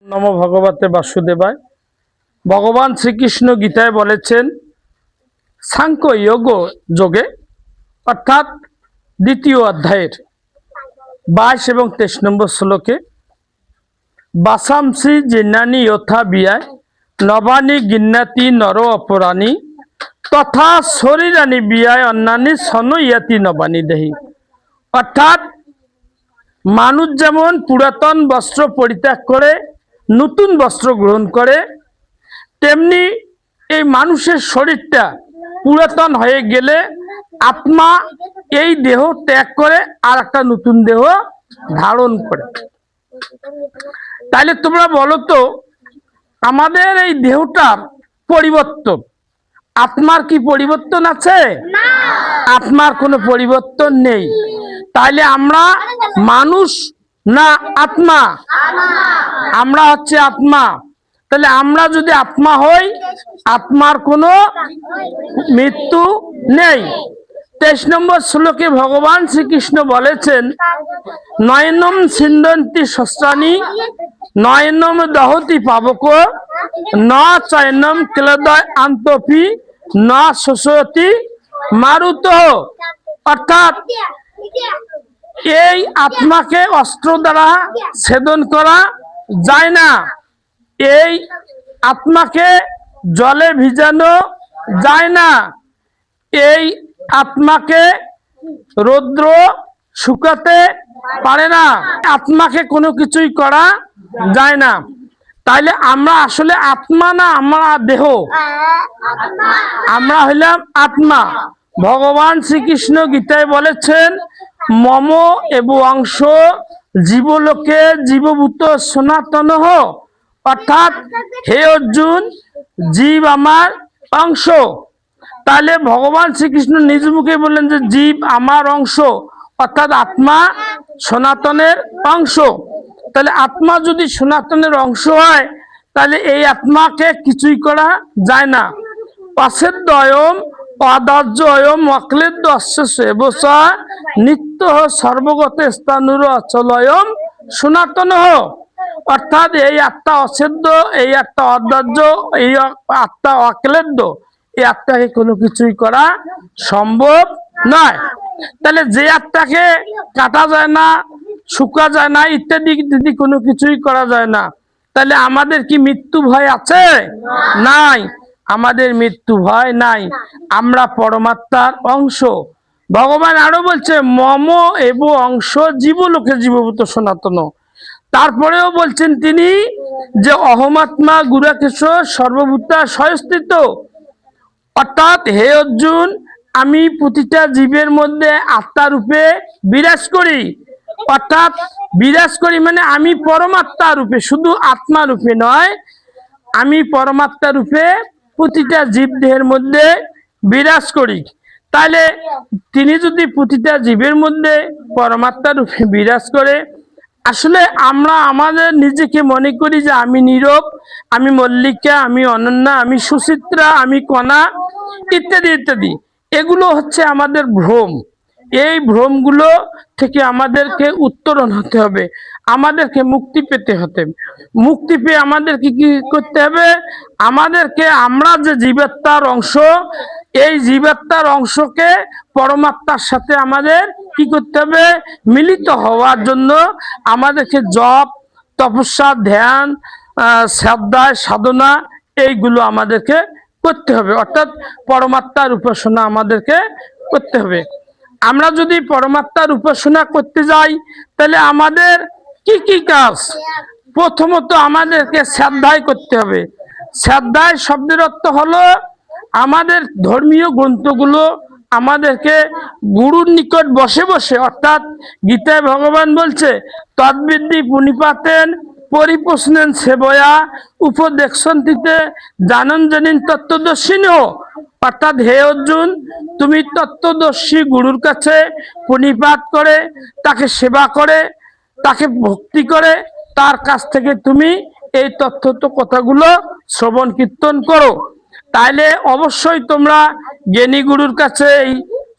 নমো ভগবতে বাসুদেবায়। ভগবান শ্রীকৃষ্ণ গীতায় বলেছেন সাংখ্য যোগ যোগে অর্থাৎ দ্বিতীয় অধ্যায়ের 22 এবং 23 নম্বর শ্লোকে বাসামসি জিন্নানি যথা বিয়ায় নবানি গিন্নাতি নর অপরাণী তথা শরীরানি বিয়ায় অন্যানি সনয়াতি নবানি দেহি। অর্থাৎ মানুষ যেমন পুরাতন বস্ত্র পরিত্যাগ করে নতুন বস্ত্র গ্রহণ করে, তেমনি এই মানুষের শরীরটা পুরাতন হয়ে গেলে আত্মা এই দেহ ত্যাগ করে আর একটা নতুন দেহ ধারণ করে। তাইলে তোমরা বলো তো, আমাদের এই দেহটার পরিবর্তন, আত্মার কি পরিবর্তন আছে? আত্মার কোনো পরিবর্তন নেই। তাইলে আমরা মানুষ না আত্মা? আমরা হচ্ছে আত্মা। তাহলে আমরা যদি আত্মা হই, আত্মার কোনো মৃত্যু নেই। 23 নম্বর শ্লোকে ভগবান শ্রীকৃষ্ণ বলেছেন নয়নম ছিন্দন্তি শস্ত্রাণি নয়নম দহতি পাবক ন চয়নম ক্লেদয় আন্তপি ন শোষয়তি মারুত। অর্থাৎ এই আত্মাকে অস্ত্র দ্বারা ছেদন করা যায় না, এই আত্মাকে জলে ভিজানো যায় না, এই আত্মাকে রৌদ্র শুকাতে পারে না, আত্মাকে কোনো কিছুই করা যায় না। তাইলে আমরা আসলে আত্মা না আমরা দেহ? আমরা হইলাম আত্মা। ভগবান শ্রীকৃষ্ণ গীতায় বলেছেন মম এব অংশ জীবলোকে জীবভূত সনাতন হ। অর্থাৎ হে অর্জুন, জীব আমার অংশ। তাহলে ভগবান শ্রীকৃষ্ণ নিজ মুখে বললেন যে জীব আমার অংশ, অর্থাৎ আত্মা সনাতনের অংশ। তাহলে আত্মা যদি সনাতনের অংশ হয়, তাহলে এই আত্মাকে কিছুই করা যায় না। অছেদ্য অয়ম অদার্য অয়ম অক্লেদ্য অশ্বসা নিত্য সর্বগত স্থানুর অচলয়ম সনাতন হ। অর্থাৎ এই আত্মা অছেদ্য, এই আত্মা অদার্য, এই আত্মা অক্লেদ্য, এই আত্মাকে কোনো কিছুই করা সম্ভব নয়। তাহলে যে আত্মাকে কাটা যায় না, শুকা যায় না, ইত্যাদি ইত্যাদি কোনো কিছুই করা যায় না, তাহলে আমাদের কি মৃত্যু ভয় আছে? নাই, আমাদের মৃত্যু ভয় নাই। আমরা পরমাত্মার অংশ। ভগবান আরো বলছে মম এব অংশ জীবলোকে জীবভূত সনাতন। তারপরেও বলছেন তিনি যে অহমাত্মা গুরাকেশ সর্বভূতা স্বয়স্থিত। অর্থাৎ হে অর্জুন, আমি প্রতিটা জীবের মধ্যে আত্মা রূপে বিরাজ করি। অর্থাৎ বিরাজ করি মানে আমি পরমাত্মা রূপে, শুধু আত্মা রূপে নয়, আমি পরমাত্মা রূপে প্রতিটা জীব দেহের মধ্যে বিরাজ করি। তাহলে তিনি যদি প্রতিটা জীবের মধ্যে পরমাত্মা রূপে বিরাজ করে, আসলে আমরা আমাদের নিজেকে মনে করি যে আমি নীরব, আমি মল্লিকা, আমি অনন্যা, আমি সুচিত্রা, আমি কণা, ইত্যাদি ইত্যাদি। এগুলো হচ্ছে আমাদের ভ্রম। এই ভ্রমগুলো থেকে আমাদেরকে উত্তরণ হতে হবে, আমাদেরকে মুক্তি পেতে হতে। মুক্তি পেয়ে আমাদেরকে কি করতে হবে? আমাদেরকে আমরা যে জীবাত্মার অংশ, এই জীবাত্মার অংশকে পরমাত্মার সাথে আমাদের কি করতে হবে? মিলিত হওয়ার জন্য আমাদেরকে জপ, তপস্যা, ধ্যান, শ্রদ্ধায় সাধনা এইগুলো আমাদেরকে করতে হবে। অর্থাৎ পরমাত্মার উপাসনা আমাদেরকে করতে হবে। আমরা যদি পরমাত্মার উপাসনা করতে যাই, তাহলে আমাদের কি কি কাজ? প্রথমত আমাদেরকে শ্রদ্ধায় করতে হবে। শ্রদ্ধায় শব্দের অর্থ হলো আমাদের ধর্মীয় গ্রন্থগুলো আমাদেরকে গুরুর নিকট বসে বসে, অর্থাৎ গীতায় ভগবান বলছে তদ্বিদ্যি পুনিপাতেন পরিপ্রশ্নেন সেবয়া উপদেশন্তিতে জানঞ্জনীন তত্ত্বদর্শিন। অর্থাৎ হে অর্জুন, তুমি তত্ত্বদর্শী গুরুর কাছে প্রণিপাত করে, তাকে সেবা করে, তাকে ভক্তি করে, তার কাছ থেকে তুমি এই তথ্য কথাগুলো শ্রবণ কীর্তন করো। তাইলে অবশ্যই তোমরা জ্ঞানী গুরুর কাছে এই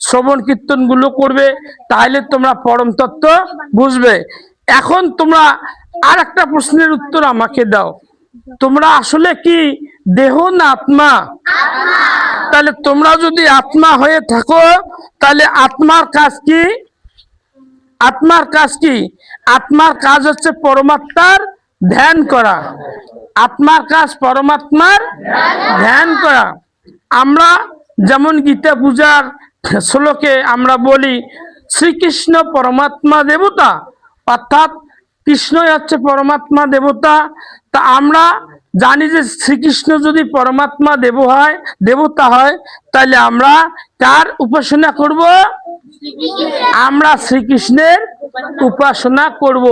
শ্রবণ কীর্তনগুলো করবে, তাহলে তোমরা পরম তত্ত্ব বুঝবে। এখন তোমরা আর একটা প্রশ্নের উত্তর আমাকে দাও, তোমরা আসলে কি দেহ না আত্মা? তাহলে তোমরা যদি আত্মা হয়ে থাকো, তাহলে আত্মার কাজ কি? আত্মার কাজ কি? আত্মার কাজ হচ্ছে পরমাত্মার ধ্যান করা। আত্মার কাজ পরমাত্মার ধ্যান করা। আমরা যেমন গীতা পূজার শ্লোকে আমরা বলি শ্রীকৃষ্ণ পরমাত্মা দেবতা, অর্থাৎ কৃষ্ণই হচ্ছে পরমাত্মা দেবতা। তা আমরা জানি যে শ্রীকৃষ্ণ যদি পরমাত্মা দেবতা হয়, তাহলে আমরা কার উপাসনা করব? আমরা শ্রীকৃষ্ণের উপাসনা করব।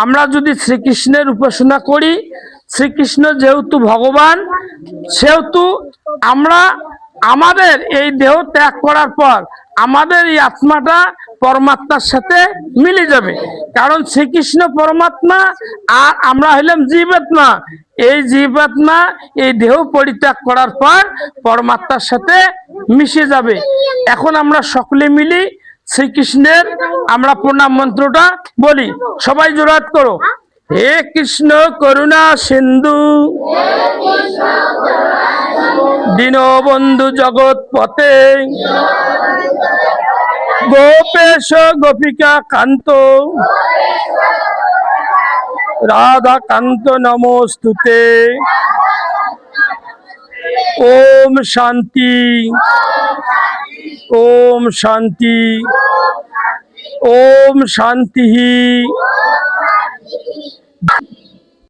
আমরা যদি শ্রীকৃষ্ণের উপাসনা করি, শ্রীকৃষ্ণ যেহেতু ভগবান, সেহেতু আমরা আমাদের এই দেহ ত্যাগ করার পর আমাদের এই আত্মাটা পরমাত্মার সাথে মিলে যাবে। কারণ শ্রীকৃষ্ণ পরমাত্মা আর আমরা হইলাম জীবাত্মা। এই জীবাত্মা এই দেহ পরিত্যাগ করার পর পরমাত্মার সাথে মিশে যাবে। এখন আমরা সকলে মিলি শ্রীকৃষ্ণের আমরা প্রণাম মন্ত্রটা বলি। সবাই জোড়হাত করো। হে কৃষ্ণ করুণা সিন্ধু দীনবন্ধু জগৎপতে গোপেশ গোপিকা কান্ত রাধা কান্ত নমস্তুতে। ওম শান্তি, ওম শান্তি, ওম শান্তি।